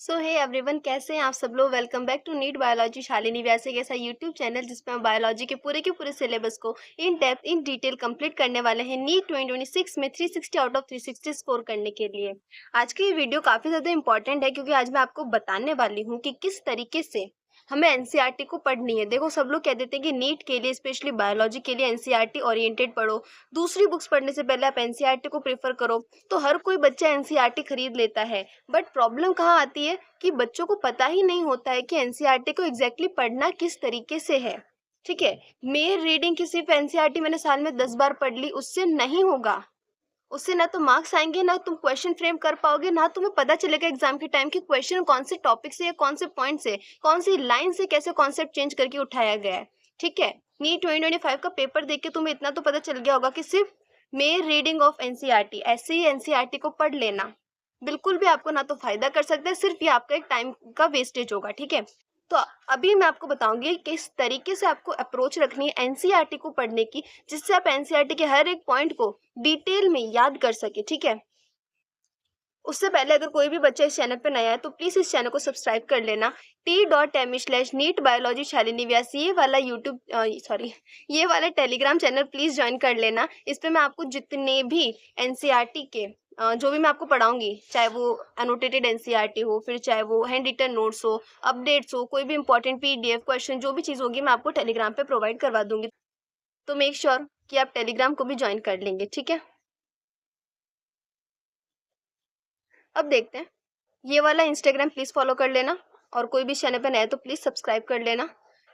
सो hey everyone, कैसे हैं आप सब लोग। Welcome back to NEET biology Shalini Vyas, एक ऐसा यूट्यूब चैनल जिसमें हम बायोलॉजी के पूरे सिलेबस को in depth in detail complete करने वाले हैं नीट 2026 में 360 आउट ऑफ 360 स्कोर करने के लिए। आज की ये वीडियो काफ़ी ज़्यादा इंपॉर्टेंट है क्योंकि आज मैं आपको बताने वाली हूँ कि किस तरीके से हमें एनसीईआरटी को पढ़नी है। देखो, सब लोग कह देते हैं कि नीट के लिए स्पेशली बायोलॉजी के लिए एनसीईआरटी ओरिएंटेड पढ़ो, दूसरी बुक्स पढ़ने से पहले आप एनसीईआरटी को प्रेफर करो। तो हर कोई बच्चा एनसीईआरटी खरीद लेता है, बट प्रॉब्लम कहाँ आती है कि बच्चों को पता ही नहीं होता है कि एनसीईआरटी को एग्जैक्टली पढ़ना किस तरीके से है। ठीक है, मेयर रीडिंग की सिर्फ एनसीईआरटी मैंने साल में 10 बार पढ़ ली, उससे नहीं होगा। उससे ना तो मार्क्स आएंगे, ना तुम क्वेश्चन फ्रेम कर पाओगे, ना तुम्हें पता चलेगा एग्जाम के टाइम कि क्वेश्चन कौन से टॉपिक से या कौन से पॉइंट से, कौन सी लाइन से कैसे कॉन्सेप्ट चेंज करके उठाया गया है। ठीक है, नीट 2025 का पेपर देख के तुम्हें इतना तो पता चल गया होगा कि सिर्फ मेयर रीडिंग ऑफ एनसीईआरटी, ऐसे ही एनसीईआरटी को पढ़ लेना बिल्कुल भी आपको ना तो फायदा कर सकता है, सिर्फ ये आपका एक टाइम का वेस्टेज होगा। ठीक है, तो अभी मैं आपको बताऊंगी किस तरीके से आपको अप्रोच रखनी है एनसीईआरटी को पढ़ने की, जिससे आप एनसीईआरटी के हर एक पॉइंट को डिटेल में याद कर सके। ठीक है, उससे पहले अगर कोई भी बच्चा इस चैनल पर नया है तो प्लीज़ इस चैनल को सब्सक्राइब कर लेना। t.me/नीट बायोलॉजी शालिनी व्यास, ये वाला ये वाला टेलीग्राम चैनल प्लीज़ ज्वाइन कर लेना। इस पर मैं आपको जितने भी एनसीईआरटी के जो भी मैं आपको पढ़ाऊंगी, चाहे वो एनोटेटेड एनसीईआरटी हो, फिर चाहे वो हैंड रिटन नोट्स हो, अपडेट्स हो, कोई भी इंपॉर्टेंट पीडीएफ क्वेश्चन, जो भी चीज़ होगी मैं आपको टेलीग्राम पे प्रोवाइड करवा दूंगी। तो मेक श्योर कि आप टेलीग्राम को भी ज्वाइन कर लेंगे। ठीक है, अब देखते हैं। ये वाला इंस्टाग्राम प्लीज़ फॉलो कर लेना, और कोई भी चैनल पर नया है तो प्लीज़ सब्सक्राइब कर लेना।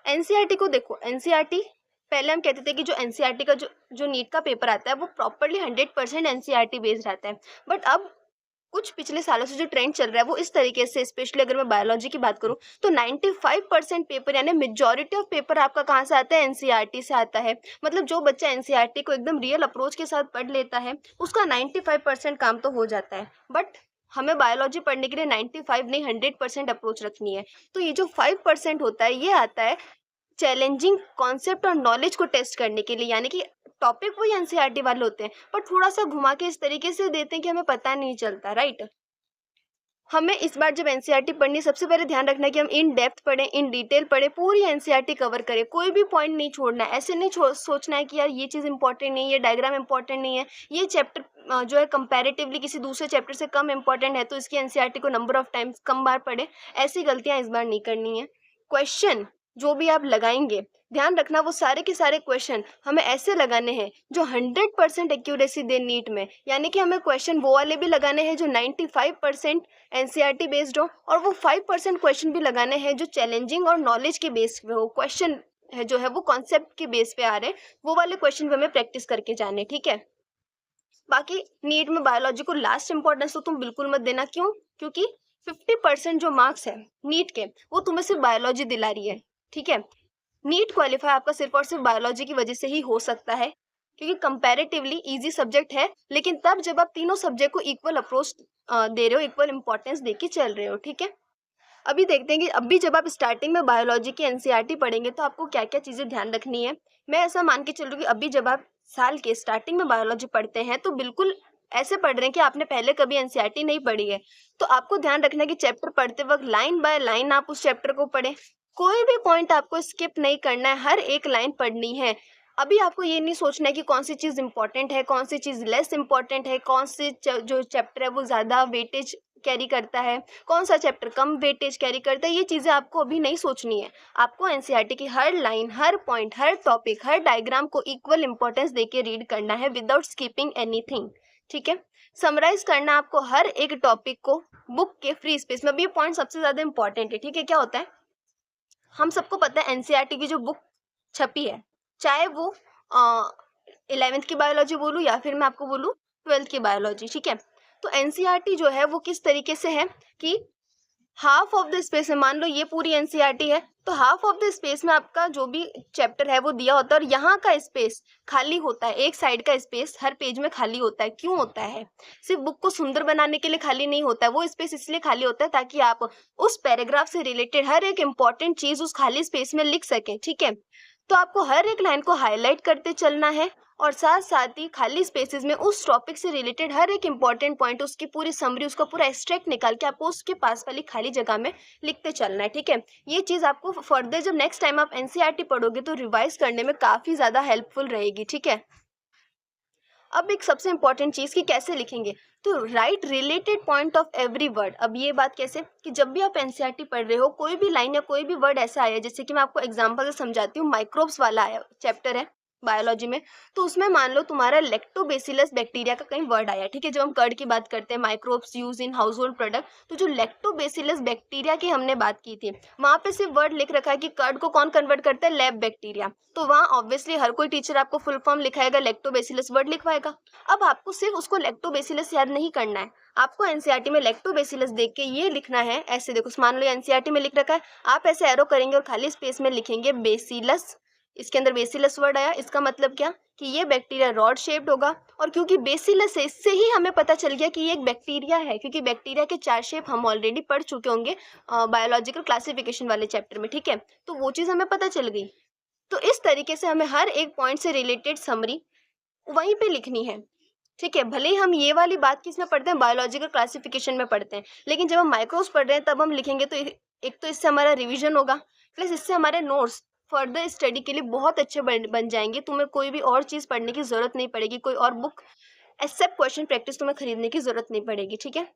एनसीईआरटी को देखो, एनसीईआरटी पहले हम कहते थे कि जो एनसीईआरटी का जो नीट का पेपर आता है वो प्रॉपरली 100% एनसीईआरटी बेस्ड रहता है। बट अब कुछ पिछले सालों से जो ट्रेंड चल रहा है वो इस तरीके से, स्पेशली अगर मैं बायोलॉजी की बात करूं तो 95% पेपर यानी मेजॉरिटी ऑफ पेपर आपका कहाँ से आता है, एनसीईआरटी से आता है। मतलब जो बच्चा एनसीईआरटी को एकदम रियल अप्रोच के साथ पढ़ लेता है उसका 95% काम तो हो जाता है। बट हमें बायोलॉजी पढ़ने के लिए 95 नहीं 100% अप्रोच रखनी है। तो ये जो 5% होता है ये आता है चैलेंजिंग कॉन्सेप्ट और नॉलेज को टेस्ट करने के लिए, यानी कि टॉपिक वही एनसीईआरटी वाले होते हैं पर थोड़ा सा घुमा के इस तरीके से देते हैं कि हमें पता नहीं चलता। राइट, हमें इस बार जब एनसीईआरटी पढ़नी, सबसे पहले ध्यान रखना है कि हम इन डेप्थ पढ़ें, इन डिटेल पढ़ें, पूरी एनसीईआरटी कवर करें, कोई भी पॉइंट नहीं छोड़ना है। ऐसे नहीं सोचना है कि यार ये चीज़ इंपॉर्टेंट नहीं है, ये डायग्राम इंपॉर्टेंट नहीं है, ये चैप्टर जो है कंपैरेटिवली किसी दूसरे चैप्टर से कम इंपॉर्टेंट है तो इसकी एनसीईआरटी को नंबर ऑफ टाइम्स कम बार पढ़े। ऐसी गलतियां इस बार नहीं करनी है। क्वेश्चन जो भी आप लगाएंगे, ध्यान रखना वो सारे के सारे क्वेश्चन हमें ऐसे लगाने हैं जो 100% एक्यूरेसी दे नीट में, यानी कि हमें क्वेश्चन वो वाले भी लगाने हैं जो 95% एनसीईआरटी बेस्ड हो, और वो 5% क्वेश्चन भी लगाने हैं जो चैलेंजिंग और नॉलेज के बेस पे हो। क्वेश्चन है जो है वो कॉन्सेप्ट के बेस पे आ रहे हैं, वो वाले क्वेश्चन पे हमें प्रैक्टिस करके जाने। ठीक है, बाकी नीट में बायोलॉजी को लास्ट इंपॉर्टेंस तो तुम बिल्कुल मत देना। क्यों? क्योंकि 50% जो मार्क्स है नीट के वो तुम्हें सिर्फ बायोलॉजी दिला रही है। ठीक है, नीट क्वालिफाई आपका सिर्फ और सिर्फ बायोलॉजी की वजह से ही हो सकता है क्योंकि कंपैरेटिवली इजी सब्जेक्ट है, लेकिन तब जब आप तीनों सब्जेक्ट को इक्वल अप्रोच दे रहे हो, इक्वल इंपॉर्टेंस दे के चल रहे हो। ठीक है, अभी देखते हैं कि अभी जब आप स्टार्टिंग में बायोलॉजी की एनसीईआरटी पढ़ेंगे तो आपको क्या क्या चीज़ें ध्यान रखनी है। मैं ऐसा मान के चल रही हूँ कि अभी जब आप साल के स्टार्टिंग में बायोलॉजी पढ़ते हैं तो बिल्कुल ऐसे पढ़ रहे हैं कि आपने पहले कभी एनसीईआरटी नहीं पढ़ी है। तो आपको ध्यान रखना है कि चैप्टर पढ़ते वक्त लाइन बाय लाइन आप उस चैप्टर को पढ़ें, कोई भी पॉइंट आपको स्किप नहीं करना है, हर एक लाइन पढ़नी है। अभी आपको ये नहीं सोचना है कि कौन सी चीज़ इंपॉर्टेंट है, कौन सी चीज़ लेस इंपॉर्टेंट है, कौन सी जो चैप्टर है वो ज़्यादा वेटेज कैरी करता है, कौन सा चैप्टर कम वेटेज कैरी करता है। ये चीज़ें आपको अभी नहीं सोचनी है। आपको एनसीईआरटी की हर लाइन, हर पॉइंट, हर टॉपिक, हर डायग्राम को इक्वल इंपॉर्टेंस देके रीड करना है विदाउट स्किपिंग एनीथिंग। ठीक है, समराइज करना आपको हर एक टॉपिक को बुक के फ्री स्पेस में। अभी ये पॉइंट सबसे ज़्यादा इंपॉर्टेंट है। ठीक है, क्या होता है, हम सबको पता है एनसीईआरटी की जो बुक छपी है, चाहे वो 11th की बायोलॉजी बोलूँ या फिर मैं आपको बोलूँ 12th की बायोलॉजी। ठीक है, तो एनसीईआरटी जो है वो किस तरीके से है कि हाफ ऑफ द स्पेस में, मान लो ये पूरी एनसीईआरटी है तो हाफ ऑफ द स्पेस में आपका जो भी चैप्टर है वो दिया होता है, और यहाँ का स्पेस खाली होता है, एक साइड का स्पेस हर पेज में खाली होता है। क्यों होता है? सिर्फ बुक को सुंदर बनाने के लिए खाली नहीं होता है, वो स्पेस इसलिए खाली होता है ताकि आप उस पैराग्राफ से रिलेटेड हर एक इंपॉर्टेंट चीज उस खाली स्पेस में लिख सकें। ठीक है, तो आपको हर एक लाइन को हाईलाइट करते चलना है और साथ साथ ही खाली स्पेसेस में उस टॉपिक से रिलेटेड हर एक इंपॉर्टेंट पॉइंट, उसकी पूरी समरी, उसका पूरा एक्सट्रैक्ट निकाल के आपको उसके पास वाली खाली जगह में लिखते चलना है, ठीक है। ये चीज़ आपको फर्दर जब नेक्स्ट टाइम आप एनसीईआरटी पढ़ोगे तो रिवाइज करने में काफ़ी ज़्यादा हेल्पफुल रहेगी, ठीक है। अब एक सबसे इंपॉर्टेंट चीज़ कि कैसे लिखेंगे, तो right related point of every word. अब ये बात कैसे कि जब भी आप एनसीईआरटी पढ़ रहे हो, कोई भी लाइन या कोई भी वर्ड ऐसा आया, जैसे कि मैं आपको एग्जांपल से समझाती हूँ, माइक्रोब्स वाला आया चैप्टर है बायोलॉजी में, तो उसमें मान लो तुम्हारा लैक्टोबैसिलस बैक्टीरिया का कहीं वर्ड आया, ठीक है। जब हम कर्ड की बात करते हैं, microbes use in house hold product, तो जो लैक्टोबैसिलस बैक्टीरिया की हमने बात की थी, वहां पे सिर्फ वर्ड लिख रखा है कि कर्ड को कौन कन्वर्ट करता है, लैब बैक्टीरिया। तो वहाँ ऑब्वियसली हर कोई टीचर आपको फुल फॉर्म लिखाएगा, लैक्टोबैसिलस वर्ड लिखवाएगा। अब आपको सिर्फ उसको लैक्टोबैसिलस याद नहीं करना है, आपको एनसीईआरटी में लैक्टोबैसिलस देख के ये लिखना है। ऐसे देखो, मान लो एनसीईआरटी में लिख रखा है, आप ऐसे एरो करेंगे और खाली स्पेस में लिखेंगे बेसिलस। इसके अंदर बेसिलस वर्ड आया, इसका मतलब क्या कि ये बैक्टीरिया रॉड शेप्ड होगा। और क्योंकि बेसिलस है, इससे ही हमें पता चल गया कि ये एक बैक्टीरिया है, क्योंकि बैक्टीरिया के 4 शेप हम ऑलरेडी पढ़ चुके होंगे बायोलॉजिकल क्लासिफिकेशन वाले चैप्टर में, ठीक है। तो वो चीज़ हमें पता चल गई। तो इस तरीके से हमें हर एक पॉइंट से रिलेटेड समरी वहीं पे लिखनी है, ठीक है। भले ही हम ये वाली बात किसमें पढ़ते हैं, बायोलॉजिकल क्लासिफिकेशन में पढ़ते हैं, लेकिन जब हम माइक्रोब्स पढ़ रहे हैं तब हम लिखेंगे तो एक तो इससे हमारा रिवीजन होगा, प्लस इससे हमारे नोट्स फर्दर स्टडी के लिए बहुत अच्छे बन जाएंगे। तुम्हें कोई भी और चीज़ पढ़ने की ज़रूरत नहीं पड़ेगी, कोई और बुक एक्सेप्ट क्वेश्चन प्रैक्टिस तुम्हें खरीदने की ज़रूरत नहीं पड़ेगी, ठीक है।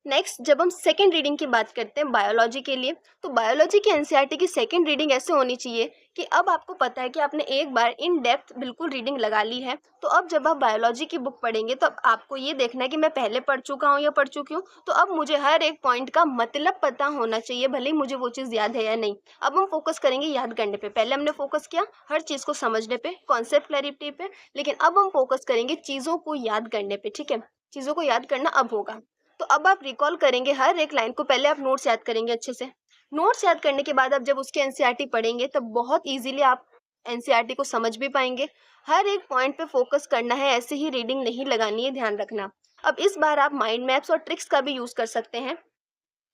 नेक्स्ट, जब हम सेकेंड रीडिंग की बात करते हैं बायोलॉजी के लिए, तो बायोलॉजी की एनसीईआरटी की सेकेंड रीडिंग ऐसे होनी चाहिए कि अब आपको पता है कि आपने एक बार इन डेप्थ बिल्कुल रीडिंग लगा ली है, तो अब जब आप बायोलॉजी की बुक पढ़ेंगे तो अब आपको ये देखना है कि मैं पहले पढ़ चुका हूँ या पढ़ चुकी हूँ, तो अब मुझे हर एक पॉइंट का मतलब पता होना चाहिए, भले ही मुझे वो चीज़ याद है या नहीं। अब हम फोकस करेंगे याद करने पे, पहले हमने फोकस किया हर चीज़ को समझने पे, कॉन्सेप्ट क्लैरिटी पे, लेकिन अब हम फोकस करेंगे चीज़ों को याद करने पे, ठीक है। चीज़ों को याद करना अब होगा। तो अब आप रिकॉल करेंगे हर एक लाइन को, पहले आप नोट्स याद करेंगे अच्छे से। नोट्स याद करने के बाद आप जब उसके एनसीईआरटी पढ़ेंगे तब बहुत इजीली आप एनसीईआरटी को समझ भी पाएंगे। हर एक पॉइंट पे फोकस करना है, ऐसे ही रीडिंग नहीं लगानी है, ध्यान रखना। अब इस बार आप माइंड मैप्स और ट्रिक्स का भी यूज कर सकते हैं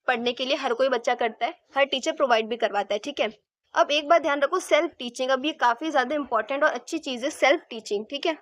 पढ़ने के लिए, हर कोई बच्चा करता है, हर टीचर प्रोवाइड भी करवाता है, ठीक है। अब एक बात ध्यान रखो, सेल्फ टीचिंग, अब ये काफी ज्यादा इंपॉर्टेंट और अच्छी चीज है, सेल्फ टीचिंग, ठीक है।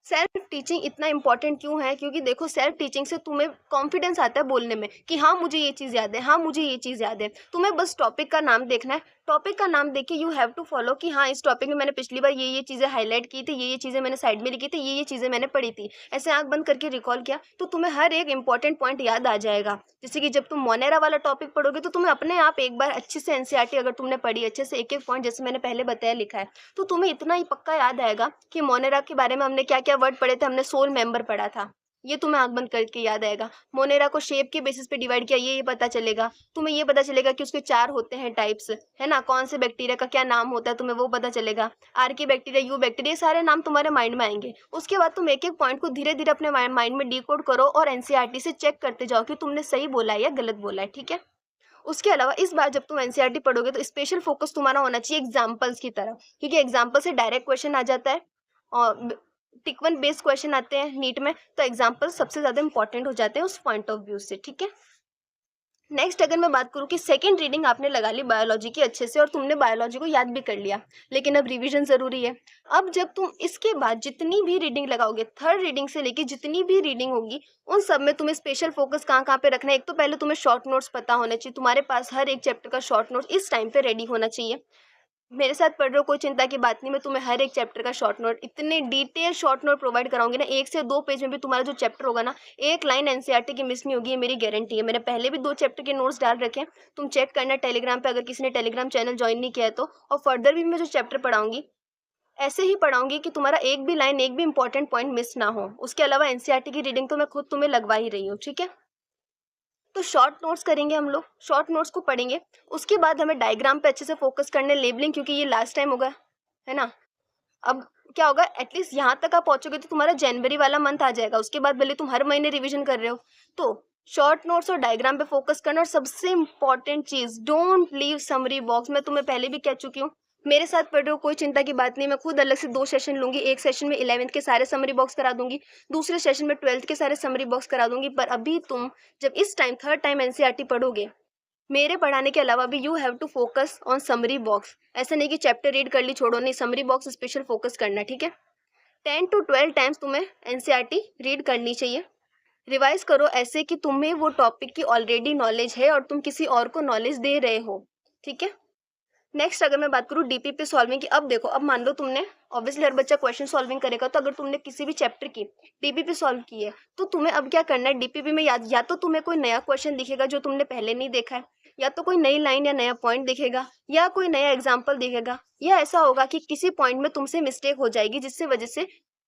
सेल्फ टीचिंग इतना इंपॉर्टेंट क्यों है, क्योंकि देखो सेल्फ टीचिंग से तुम्हें कॉन्फिडेंस आता है बोलने में कि हाँ मुझे ये चीज़ याद है, हाँ मुझे ये चीज़ याद है। तुम्हें बस टॉपिक का नाम देखना है, टॉपिक का नाम देख के यू हैव टू फॉलो कि हाँ इस टॉपिक में मैंने पिछली बार ये चीज़ें हाईलाइट की थी, ये चीज़ें मैंने साइड में लिखी थी, ये चीज़ें मैंने पढ़ी थी, ऐसे आंख बंद करके रिकॉल किया तो तुम्हें हर एक इंपॉर्टेंट पॉइंट याद आ जाएगा। जैसे कि जब तुम मोनेरा वाला टॉपिक पढ़ोगे तो तुम्हें अपने आप एक बार अच्छे से एनसीईआरटी अगर तुमने पढ़ी अच्छे से, एक एक पॉइंट जैसे मैंने पहले बताया लिखा है, तो तुम्हें इतना ही पक्का याद आएगा कि मोनेरा के बारे में हमने क्या क्या वर्ड पढ़े थे, हमने सोल मेंबर पढ़ा था, ये तुम्हें आंख बंद करके याद आएगा। मोनेरा को शेप के बेसिस पे डिवाइड किया, ये पता चलेगा तुम्हें, ये पता चलेगा कि उसके 4 होते हैं टाइप्स, है ना, कौन से बैक्टीरिया का क्या नाम होता है तुम्हें वो पता चलेगा, आर्की बैक्टीरिया, यू बैक्टीरिया, ये सारे नाम तुम्हारे माइंड में आएंगे। उसके बाद तुम एक एक पॉइंट को धीरे धीरे अपने माइंड में डिकोड करो और एनसीईआरटी से चेक करते जाओ कि तुमने सही बोला है या गलत बोला है, ठीक है। उसके अलावा इस बार जब तुम एनसीईआरटी पढ़ोगे तो स्पेशल फोकस तुम्हारा होना चाहिए एग्जाम्पल्स की तरफ, क्योंकि एग्जाम्पल से डायरेक्ट क्वेश्चन आ जाता है और टिक वन बेस्ड क्वेश्चन आते हैं नीट में, तो एग्जाम्पल सबसे ज्यादा इंपॉर्टेंट हो जाते हैं उस पॉइंट ऑफ व्यू से, ठीक है। नेक्स्ट अगर मैं बात करूँ कि सेकेंड रीडिंग आपने लगा ली बायोलॉजी की अच्छे से और तुमने बायोलॉजी को याद भी कर लिया, लेकिन अब रिवीजन जरूरी है। अब जब तुम इसके बाद जितनी भी रीडिंग लगाओगे, थर्ड रीडिंग से लेके जितनी भी रीडिंग होगी, उन सब में तुम्हें स्पेशल फोकस कहाँ कहाँ पे रखना है। एक तो पहले तुम्हें शॉर्ट नोट्स पता होने चाहिए, तुम्हारे पास हर एक चैप्टर का शॉर्ट नोट्स इस टाइम पे रेडी होना चाहिए। मेरे साथ पढ़ रहे हो कोई चिंता की बात नहीं, मैं तुम्हें हर एक चैप्टर का शॉर्ट नोट, इतने डिटेल शॉर्ट नोट प्रोवाइड कराऊंगी ना, 1 से 2 पेज में भी तुम्हारा जो चैप्टर होगा ना, एक लाइन एनसीईआरटी की मिस नहीं होगी, ये मेरी गारंटी है। मैंने पहले भी 2 चैप्टर के नोट्स डाल रखे हैं, तुम चेक करना टेलीग्राम पे, अगर किसी ने टेलीग्राम चैनल ज्वाइन नहीं किया है तो। और फर्दर भी मैं जो चैप्टर पढ़ाऊंगी ऐसे ही पढ़ाऊंगी कि तुम्हारा एक भी लाइन, एक भी इंपॉर्टेंट पॉइंट मिस ना हो। उसके अलावा एनसीईआरटी की रीडिंग तो मैं खुद तुम्हें लगवा ही रही हूँ, ठीक है। तो शॉर्ट नोट्स करेंगे हम लोग, शॉर्ट नोट्स को पढ़ेंगे। उसके बाद हमें डायग्राम पे अच्छे से फोकस करने, लेबलिंग, क्योंकि ये लास्ट टाइम होगा, है ना। अब क्या होगा, एटलीस्ट यहाँ तक आप पहुंचोगे तो तुम्हारा जनवरी वाला मंथ आ जाएगा, उसके बाद भले तुम हर महीने रिवीजन कर रहे हो। तो शॉर्ट नोट्स और डायग्राम पे फोकस करना, और सबसे इंपॉर्टेंट चीज, डोंट लीव समरी बॉक्स। मैं तुम्हें पहले भी कह चुकी हूँ, मेरे साथ पढ़ रहे हो कोई चिंता की बात नहीं, मैं खुद अलग से 2 सेशन लूंगी। एक सेशन में 11th के सारे समरी बॉक्स करा दूंगी, दूसरे सेशन में 12th के सारे समरी बॉक्स करा दूंगी। पर अभी तुम जब इस टाइम थर्ड टाइम एनसीईआरटी पढ़ोगे मेरे पढ़ाने के अलावा भी you have to focus on summary box. ऐसा नहीं कि चैप्टर रीड कर ली छोड़ो, नहीं, समरी बॉक्स स्पेशल फोकस करना, ठीक है। 10 to 12 टाइम्स तुम्हें एनसीईआरटी रीड करनी चाहिए। रिवाइज करो ऐसे कि तुम्हें वो टॉपिक की ऑलरेडी नॉलेज है और तुम किसी और को नॉलेज दे रहे हो, ठीक है। नेक्स्ट अगर मैं बात करूँ डीपीपी सॉल्विंग की, अब देखो, अब मान लो तुमने, ऑब्वियसली हर बच्चा क्वेश्चन सॉल्विंग करेगा, तो अगर तुमने किसी भी चैप्टर की डीपीपी सॉल्व की है तो तुम्हें अब क्या करना है, डीपीपी में या तो तुम्हें कोई नया क्वेश्चन दिखेगा जो तुमने पहले नहीं देखा है, या तो कोई नई लाइन या नया पॉइंट दिखेगा, या कोई नया एग्जाम्पल दिखेगा, या ऐसा होगा कि किसी पॉइंट में तुमसे मिस्टेक हो जाएगी जिससे वजह से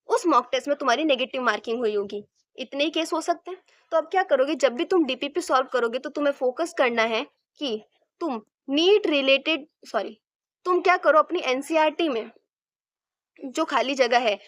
उस मॉक टेस्ट में तुम्हारी नेगेटिव मार्किंग हुई होगी। इतने ही केस हो सकते हैं। तो अब क्या करोगे, जब भी तुम डीपीपी सॉल्व करोगे तो तुम्हें फोकस करना है कि तुम नीट रिलेटेड, सॉरी, तुम क्या करो, अपनी एनसीईआरटी में जो खाली जगह है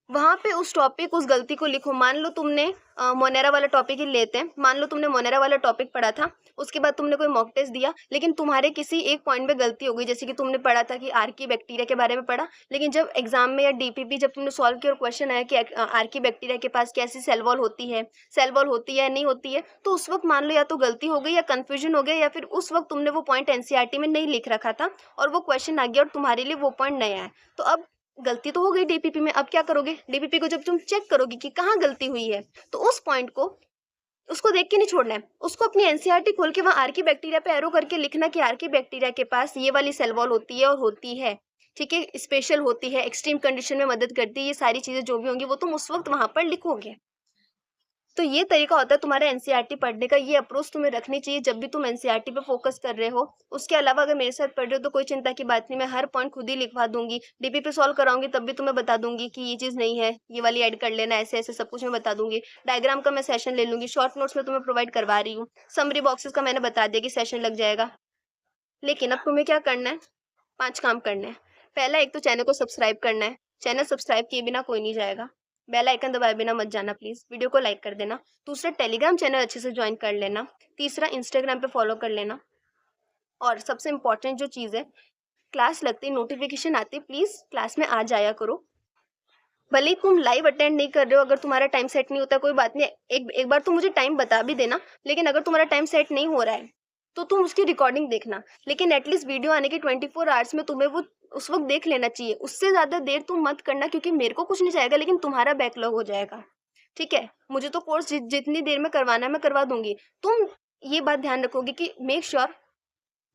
वहाँ पे उस टॉपिक, उस गलती को लिखो। मान लो तुमने मोनेरा वाला टॉपिक ही लेते हैं, मान लो तुमने मोनेरा वाला टॉपिक पढ़ा था, उसके बाद तुमने कोई मॉक टेस्ट दिया, लेकिन तुम्हारे किसी एक पॉइंट पे गलती हो गई, जैसे कि तुमने पढ़ा था कि आर्की बैक्टीरिया के बारे में पढ़ा, लेकिन जब एग्जाम में या डीपीपी जब तुमने सॉल्व किया और क्वेश्चन आया कि आर्की बैक्टीरिया के पास कैसी सेल वॉल होती है, सेल वॉल होती है या नहीं होती है, तो उस वक्त मान लो या तो गलती हो गई या कन्फ्यूजन हो गया, या फिर उस वक्त तुमने वो पॉइंट एनसीईआरटी में नहीं लिख रखा था और वो क्वेश्चन आ गया और तुम्हारे लिए वो पॉइंट नया है। तो अब गलती तो हो गई डीपीपी में, अब क्या करोगे, डीपीपी को जब तुम चेक करोगे कि कहाँ गलती हुई है, तो उस पॉइंट को, उसको देख के नहीं छोड़ना है, उसको अपनी एनसीईआरटी खोल के वहाँ आर्की बैक्टीरिया पे एरो करके लिखना कि आर्की बैक्टीरिया के पास ये वाली सेल वॉल होती है और होती है, ठीक है, स्पेशल होती है, एक्सट्रीम कंडीशन में मदद करती है, ये सारी चीजें जो भी होंगी वो तुम उस वक्त वहां पर लिखोगे। तो ये तरीका होता है तुम्हारा एनसीईआरटी पढ़ने का, ये अप्रोच तुम्हें रखनी चाहिए जब भी तुम एनसीईआरटी पे फोकस कर रहे हो। उसके अलावा अगर मेरे साथ पढ़ रहे हो तो कोई चिंता की बात नहीं, मैं हर पॉइंट खुद ही लिखवा दूंगी, डीपीपी सॉल्व कराऊंगी तब भी तुम्हें बता दूंगी कि ये चीज़ नहीं है, ये वाली ऐड कर लेना, ऐसे ऐसे सब कुछ मैं बता दूंगी। डायग्राम का मैं सेशन ले लूंगी, शॉर्ट नोट्स में तुम्हें प्रोवाइड करवा रही हूँ, समरी बॉक्सेस का मैंने बता दिया कि सेशन लग जाएगा। लेकिन अब तुम्हें क्या करना है, 5 काम करने हैं। पहला, एक तो चैनल को सब्सक्राइब करना है, चैनल सब्सक्राइब किए बिना कोई नहीं जाएगा, बेल आइकन दबाए बिना मत जाना प्लीज, वीडियो को लाइक कर देना। दूसरा, टेलीग्राम चैनल अच्छे से ज्वाइन कर लेना। तीसरा, इंस्टाग्राम पे फॉलो कर लेना। और सबसे इम्पोर्टेंट जो चीज़ है, क्लास लगती नोटिफिकेशन आती, प्लीज क्लास में आ जाया करो। भले ही तुम लाइव अटेंड नहीं कर रहे हो, अगर तुम्हारा टाइम सेट नहीं होता कोई बात नहीं, एक बार तुम मुझे टाइम बता भी देना, लेकिन अगर तुम्हारा टाइम सेट नहीं हो रहा है तो तुम उसकी रिकॉर्डिंग देखना, लेकिन एटलीस्ट वीडियो आने के 24 आवर्स में तुम्हें वो उस वक्त देख लेना चाहिए। उससे ज़्यादा देर तुम मत करना, क्योंकि मेरे को कुछ नहीं जाएगा लेकिन तुम्हारा बैकलॉग हो जाएगा, ठीक है। मुझे तो कोर्स जितनी देर में करवाना है मैं करवा दूंगी। तुम ये बात ध्यान रखोगे कि मेक श्योर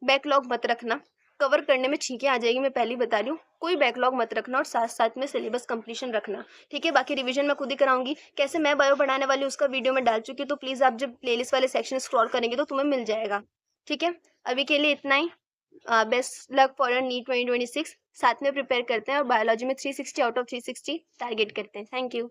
बैकलॉग मत रखना, कवर करने में छींकें आ जाएगी, मैं पहले ही बता रही हूँ, कोई बैकलॉग मत रखना, और साथ साथ में सिलेबस कंप्लीशन रखना, ठीक है। बाकी रिवीजन मैं खुद ही कराऊंगी, कैसे मैं बायो पढ़ाने वाली उसका वीडियो में डाल चुकी हूँ, तो प्लीज़ आप जब प्लेलिस्ट वाले सेक्शन स्क्रॉल करेंगे तो तुम्हें मिल जाएगा, ठीक है। अभी के लिए इतना ही। बेस्ट लक फॉर नीट 2026, साथ में प्रिपेयर करते हैं और बायोलॉजी में 360 आउट ऑफ 360 टारगेट करते हैं। Thank you.